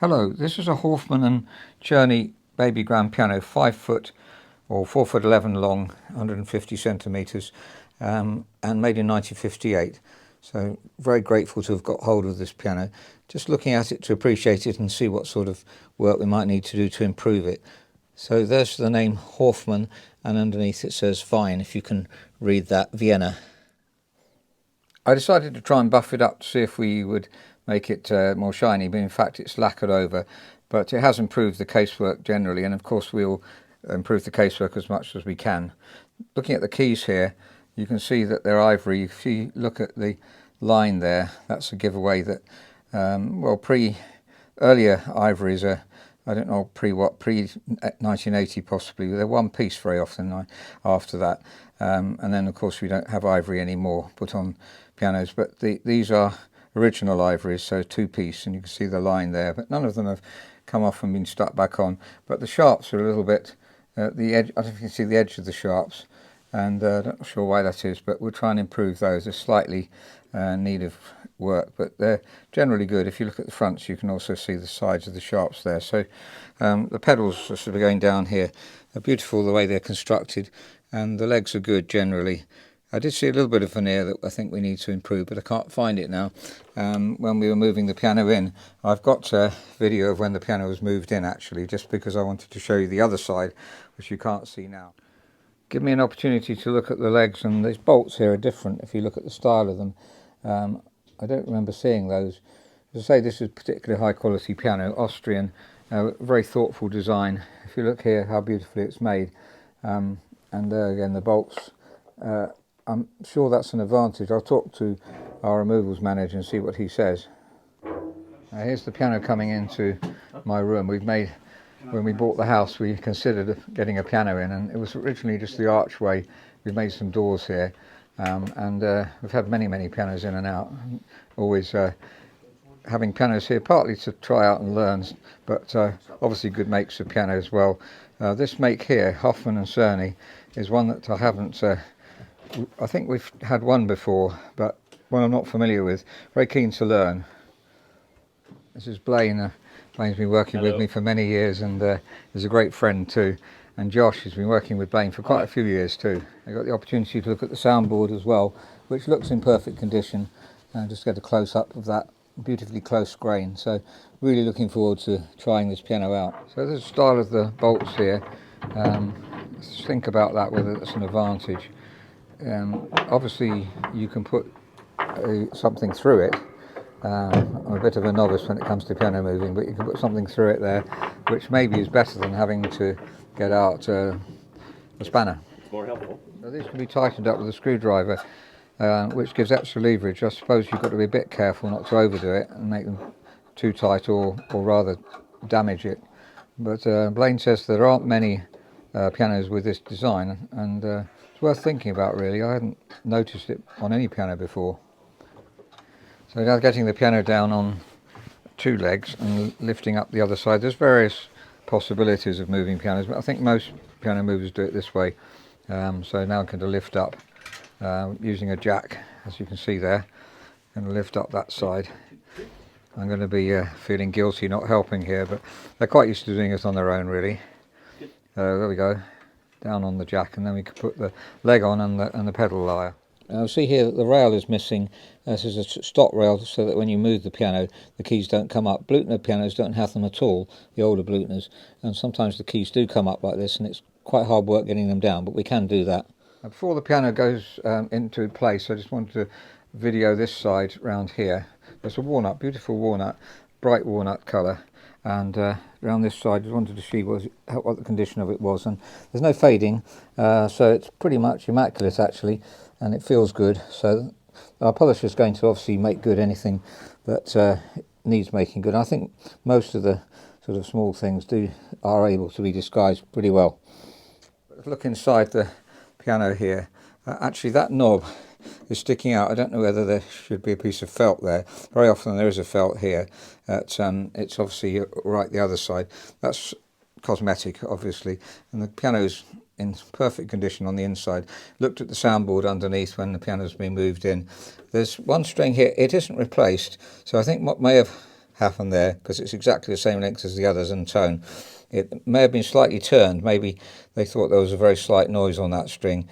Hello, this is a Hofmann and Czerny baby grand piano, 5 foot or 4 foot 11 long, 150 centimetres, and made in 1958. So very grateful to have got hold of this piano. Just looking at it to appreciate it and see what sort of work we might need to do to improve it. So there's the name Hofmann, and underneath it says fine, if you can read that, Vienna. I decided to try and buff it up to see if we would make it more shiny, but in fact it's lacquered over. But it has improved the casework generally, and of course we'll improve the casework as much as we can. Looking at the keys here, you can see that they're ivory. If you look at the line there, that's a giveaway that, earlier ivories are, I don't know, pre-1980 possibly. They're one piece very often after that. And then of course we don't have ivory anymore put on pianos, but these are original ivories, so 2-piece, and you can see the line there, but none of them have come off and been stuck back on. But the sharps are a little bit at the edge. I don't know if you can see the edge of the sharps, and I'm not sure why that is, but we'll try and improve those. They're slightly in need of work, but they're generally good. If you look at the fronts, you can also see the sides of the sharps there. So the pedals are sort of going down here. They're beautiful the way they're constructed, and the legs are good generally. I did see a little bit of veneer that I think we need to improve, but I can't find it now. When we were moving the piano in, I've got a video of when the piano was moved in actually, just because I wanted to show you the other side, which you can't see now. Give me an opportunity to look at the legs, and these bolts here are different if you look at the style of them. I don't remember seeing those. As I say, this is a particularly high quality piano, Austrian, very thoughtful design. If you look here how beautifully it's made, and there again the bolts. I'm sure that's an advantage. I'll talk to our removals manager and see what he says. Here's the piano coming into my room. When we bought the house, we considered getting a piano in, and it was originally just the archway. We've made some doors here, and we've had many pianos in and out. Always having pianos here, partly to try out and learn, but obviously good makes of piano as well. This make here, Hofmann and Czerny, is one that I haven't. I think we've had one before, but one I'm not familiar with. Very keen to learn. This is Blaine. Blaine's been working with me for many years, and is a great friend too. And Josh has been working with Blaine for quite a few years too. I got the opportunity to look at the soundboard as well, which looks in perfect condition. Just get a close-up of that beautifully close grain. So really looking forward to trying this piano out. So there's the style of the bolts here. Let's think about that, whether that's an advantage. Obviously you can put something through it. I'm a bit of a novice when it comes to piano moving, but you can put something through it there, which maybe is better than having to get out a spanner. It's more helpful. So these can be tightened up with a screwdriver, which gives extra leverage. I suppose you've got to be a bit careful not to overdo it and make them too tight, or rather damage it. But Blaine says there aren't many pianos with this design, and it's worth thinking about really. I hadn't noticed it on any piano before. So now getting the piano down on 2 legs and lifting up the other side. There's various possibilities of moving pianos, but I think most piano movers do it this way. So now I'm going to lift up using a jack, as you can see there. I'm going to lift up that side. I'm going to be feeling guilty not helping here, but they're quite used to doing it on their own really. There we go, down on the jack, and then we can put the leg on and the pedal lyre. Now see here that the rail is missing. This is a stock rail, so that when you move the piano the keys don't come up. Blüthner pianos don't have them at all, the older Blüthners, and sometimes the keys do come up like this, and it's quite hard work getting them down, but we can do that. Now, before the piano goes into place, I just wanted to video this side round here. There's a walnut, beautiful walnut, bright walnut colour, and around this side I just wanted to see what the condition of it was, and there's no fading, so it's pretty much immaculate actually, and it feels good. So our polisher is going to obviously make good anything that needs making good. I think most of the sort of small things are able to be disguised pretty well. Look inside the piano here. Actually that knob is sticking out. I don't know whether there should be a piece of felt there. Very often there is a felt here. It's obviously right the other side. That's cosmetic obviously, and the piano's in perfect condition on the inside. Looked at the soundboard underneath when the piano's been moved in. There's one string here, it isn't replaced, so I think what may have happened there, because it's exactly the same length as the others and tone. It may have been slightly turned. Maybe they thought there was a very slight noise on that string.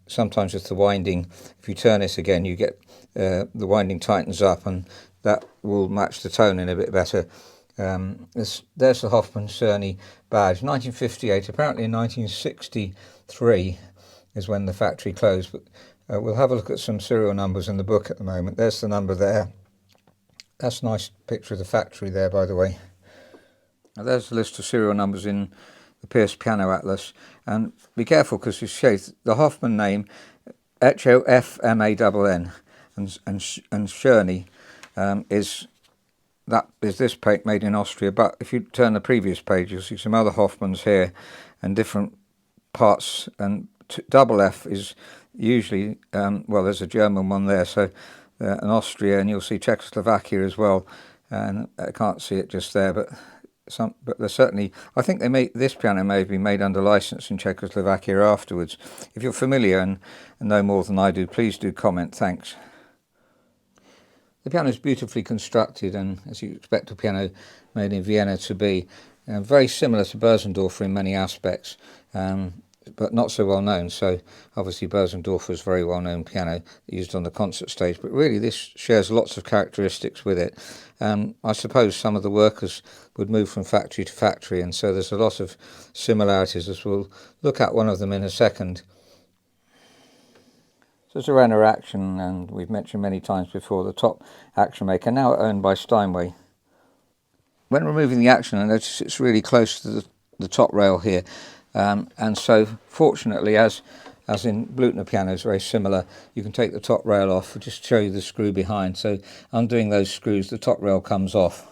Sometimes with the winding, if you turn this again, you get the winding tightens up, and that will match the tone in a bit better. There's the Hofmann Czerny badge, 1958. Apparently in 1963 is when the factory closed, but we'll have a look at some serial numbers in the book at the moment. There's the number there. That's a nice picture of the factory there, by the way. Now there's the list of serial numbers in the Pierce Piano Atlas, and be careful, because it shows the Hofmann name, Hofmann, and Czerny is this page made in Austria. But if you turn the previous page, you'll see some other Hofmanns here and different parts, and double F is usually well, there's a German one there, so and Austria, and you'll see Czechoslovakia as well, and I can't see it just there, but there's certainly, I think this piano may have been made under license in Czechoslovakia afterwards. If you're familiar and know more than I do, please do comment. Thanks. The piano is beautifully constructed, and as you expect a piano made in Vienna to be, very similar to Bosendorfer in many aspects, but not so well known. So obviously Bosendorfer is a very well known piano used on the concert stage, but really this shares lots of characteristics with it. I suppose some of the workers would move from factory to factory, and so there's a lot of similarities, as we'll look at one of them in a second. So it's a Renner Action, and we've mentioned many times before, the top action maker, now owned by Steinway. When removing the action, I notice it's really close to the top rail here, and so fortunately, as in Blüthner pianos, very similar, you can take the top rail off. I'll just show you the screw behind. So undoing those screws, the top rail comes off.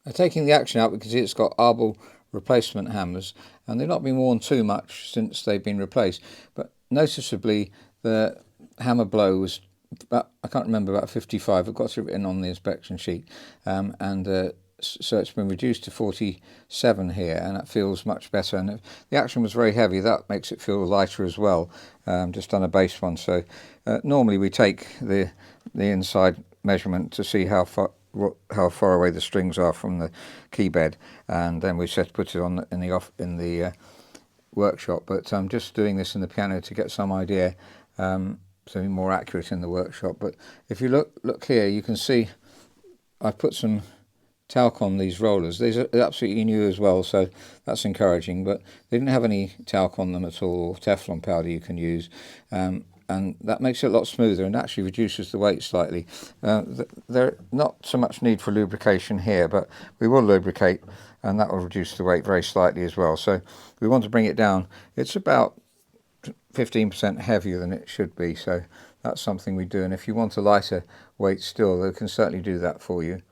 Now, taking the action out, we can see it's got arbel replacement hammers, and they've not been worn too much since they've been replaced, but noticeably the hammer blow was about, I can't remember, about 55. I've got it written on the inspection sheet, so it's been reduced to 47 here, and that feels much better. And if the action was very heavy, that makes it feel lighter as well, just on a base one. So normally we take the inside measurement to see how far away the strings are from the key bed, and then we put it on in the workshop. But I'm just doing this in the piano to get some idea, so more accurate in the workshop. But if you look here, you can see I've put some talc on these rollers. These are absolutely new as well, so that's encouraging, but they didn't have any talc on them at all, or Teflon powder you can use, and that makes it a lot smoother and actually reduces the weight slightly. There's not so much need for lubrication here, but we will lubricate, and that will reduce the weight very slightly as well. So we want to bring it down. It's about 15% heavier than it should be, so that's something we do, and if you want a lighter weight still, they can certainly do that for you.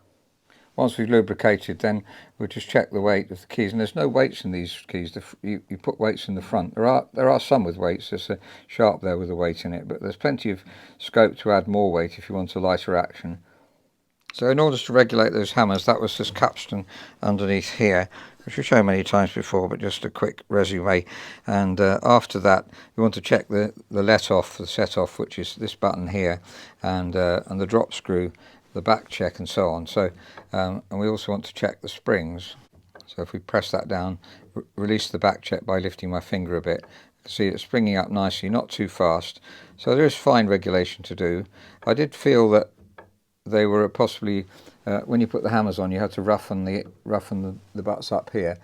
Once we've lubricated, then we'll just check the weight of the keys, and there's no weights in these keys. You put weights in the front. There are some with weights. There's a sharp there with a weight in it, but there's plenty of scope to add more weight if you want a lighter action. So in order to regulate those hammers, that was this capstan underneath here, which we've shown many times before, but just a quick resume. And after that, you want to check the let-off, the set-off, which is this button here, and the drop screw, the back check, and so on. So and we also want to check the springs. So if we press that down, release the back check by lifting my finger a bit, you can see it's springing up nicely, not too fast. So there is fine regulation to do. I did feel that they were possibly when you put the hammers on, you had to roughen the butts up here,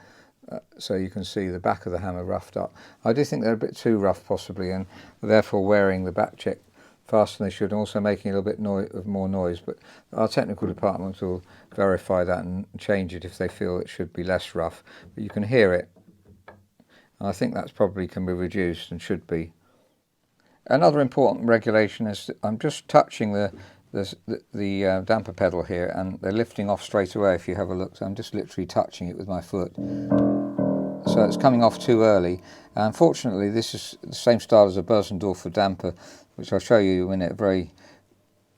so you can see the back of the hammer roughed up. I do think they're a bit too rough possibly, and therefore wearing the back check faster than they should, and also making a little bit more noise. But our technical department will verify that and change it if they feel it should be less rough. But you can hear it, and I think that's probably can be reduced and should be. Another important regulation is that I'm just touching the damper pedal here, and they're lifting off straight away if you have a look. So I'm just literally touching it with my foot. So it's coming off too early. Unfortunately, this is the same style as a Bosendorfer damper, which I'll show you in it, very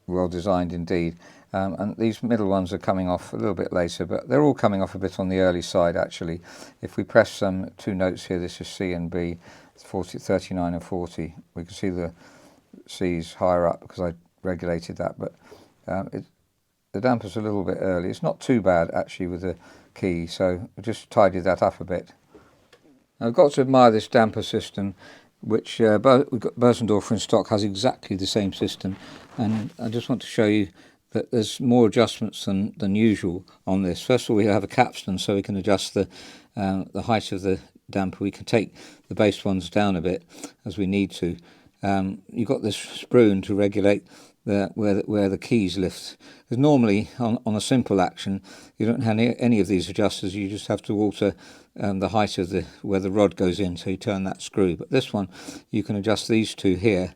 well designed indeed. And these middle ones are coming off a little bit later, but they're all coming off a bit on the early side actually. If we press two notes here, this is C and B, 39 and 40. We can see the C's higher up because I regulated that, but the damper's a little bit early. It's not too bad actually with the key, so I just tidied that up a bit. Now, I've got to admire this damper system, which we've got Bosendorfer in stock, has exactly the same system, and I just want to show you that there's more adjustments than usual on this. First of all, we have a capstan, so we can adjust the height of the damper. We can take the base ones down a bit as we need to. You've got this spoon to regulate where the keys lift. Because normally on a simple action you don't have any of these adjusters. You just have to alter the height of where the rod goes in, so you turn that screw. But this one you can adjust these two here,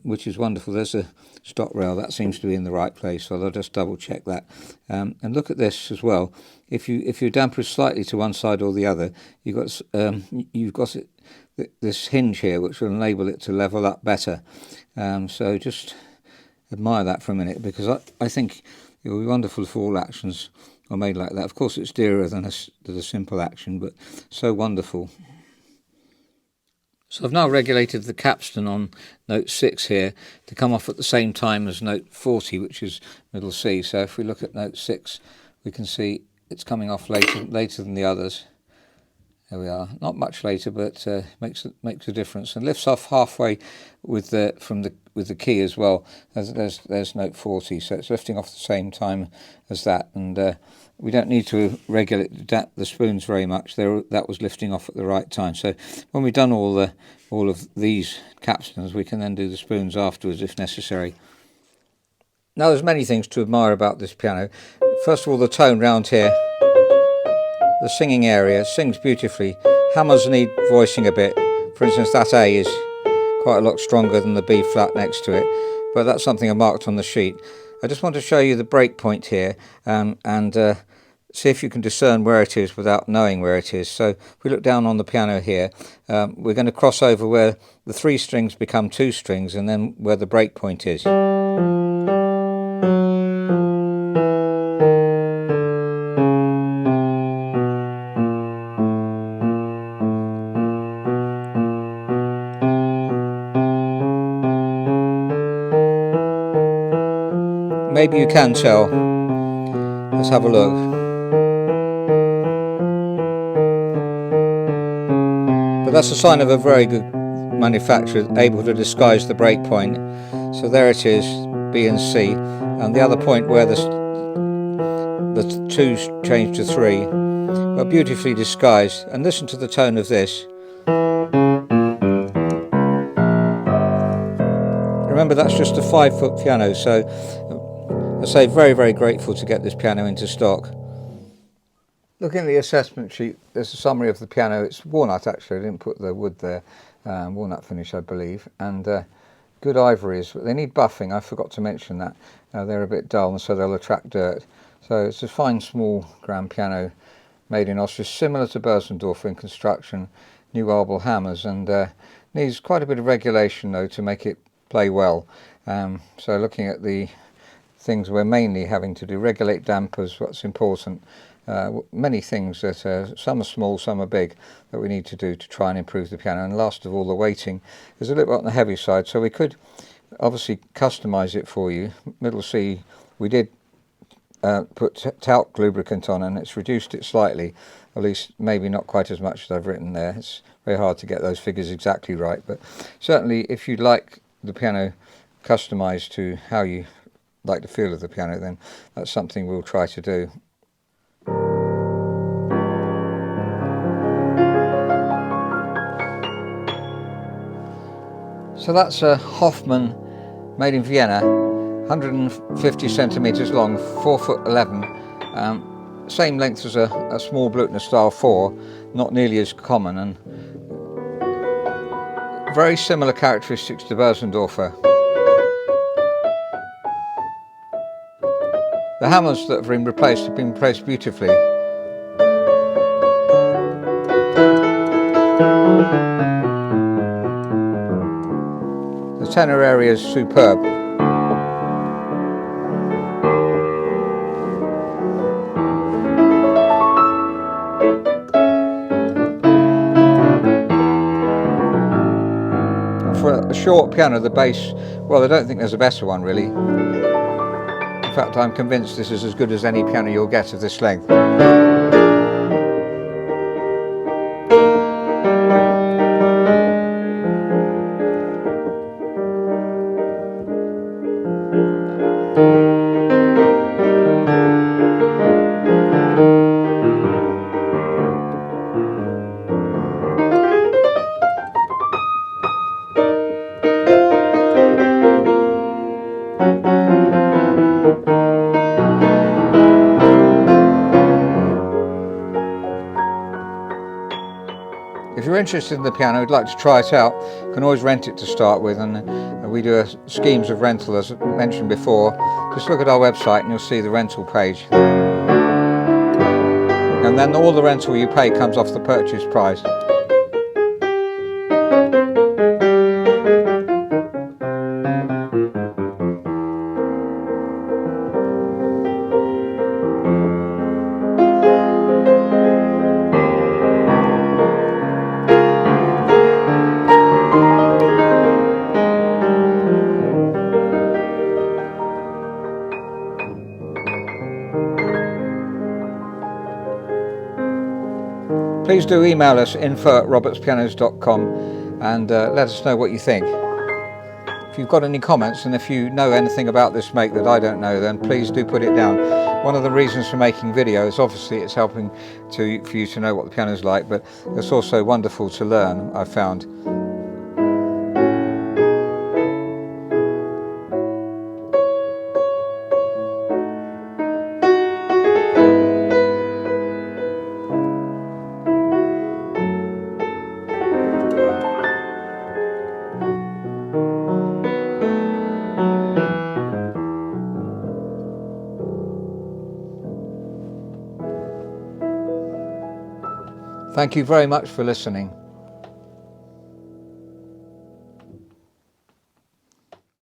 which is wonderful. There's a stock rail that seems to be in the right place, so I'll just double check that. And look at this as well. If your damper is slightly to one side or the other, you've got this hinge here which will enable it to level up better. So just admire that for a minute, because I think it will be wonderful if all actions are made like that. Of course it's dearer than a simple action, but so wonderful. So I've now regulated the capstan on note 6 here to come off at the same time as note 40, which is middle C. So if we look at note 6, we can see it's coming off later than the others. There we are. Not much later, but makes a difference, and lifts off halfway with the key as well. There's note 40, so it's lifting off the same time as that, and we don't need to regulate the spoons very much. That was lifting off at the right time. So when we've done all of these capstans, we can then do the spoons afterwards if necessary. Now, there's many things to admire about this piano. First of all, the tone round here. The singing area sings beautifully. Hammers need voicing a bit. For instance, that A is quite a lot stronger than the B flat next to it, but that's something I marked on the sheet. I just want to show you the break point here, and see if you can discern where it is without knowing where it is. So if we look down on the piano here, we're going to cross over where the 3 strings become 2 strings, and then where the break point is. Maybe you can tell. Let's have a look. But that's a sign of a very good manufacturer, able to disguise the break point. So there it is, B and C, and the other point where the 2's changed to 3, but beautifully disguised. And listen to the tone of this. Remember, that's just a 5-foot piano, so I say very, very grateful to get this piano into stock. Looking at the assessment sheet, there's a summary of the piano. It's walnut, actually. I didn't put the wood there. Walnut finish, I believe. And good ivories. They need buffing. I forgot to mention that. They're a bit dull, and so they'll attract dirt. So it's a fine, small grand piano made in Austria, similar to Bosendorfer in construction. New arbel hammers, and needs quite a bit of regulation, though, to make it play well. So looking at the things we're mainly having to do, regulate dampers, what's important, many things that some are small, some are big, that we need to do to try and improve the piano. And last of all, the weighting is a little bit on the heavy side, so we could obviously customize it for you. Middle C, we did put talc lubricant on, and it's reduced it slightly, at least maybe not quite as much as I've written there. It's very hard to get those figures exactly right, but certainly if you'd like the piano customized to how you like the feel of the piano, then that's something we'll try to do. So that's a Hofmann made in Vienna, 150 centimeters long, 4'11", same length as a small Blutner style 4, not nearly as common, and very similar characteristics to Bosendorfer. The hammers that have been replaced beautifully. The tenor area is superb. For a short piano, the bass, well, I don't think there's a better one really. In fact, I'm convinced this is as good as any piano you'll get of this length. If you're interested in the piano, would like to try it out, you can always rent it to start with, and we do schemes of rental as mentioned before. Just look at our website and you'll see the rental page. And then all the rental you pay comes off the purchase price. Please do email us info@robertspianos.com and let us know what you think. If you've got any comments, and if you know anything about this make that I don't know, then please do put it down. One of the reasons for making videos, obviously it's helping for you to know what the piano's like, but it's also wonderful to learn, I've found. Thank you very much for listening.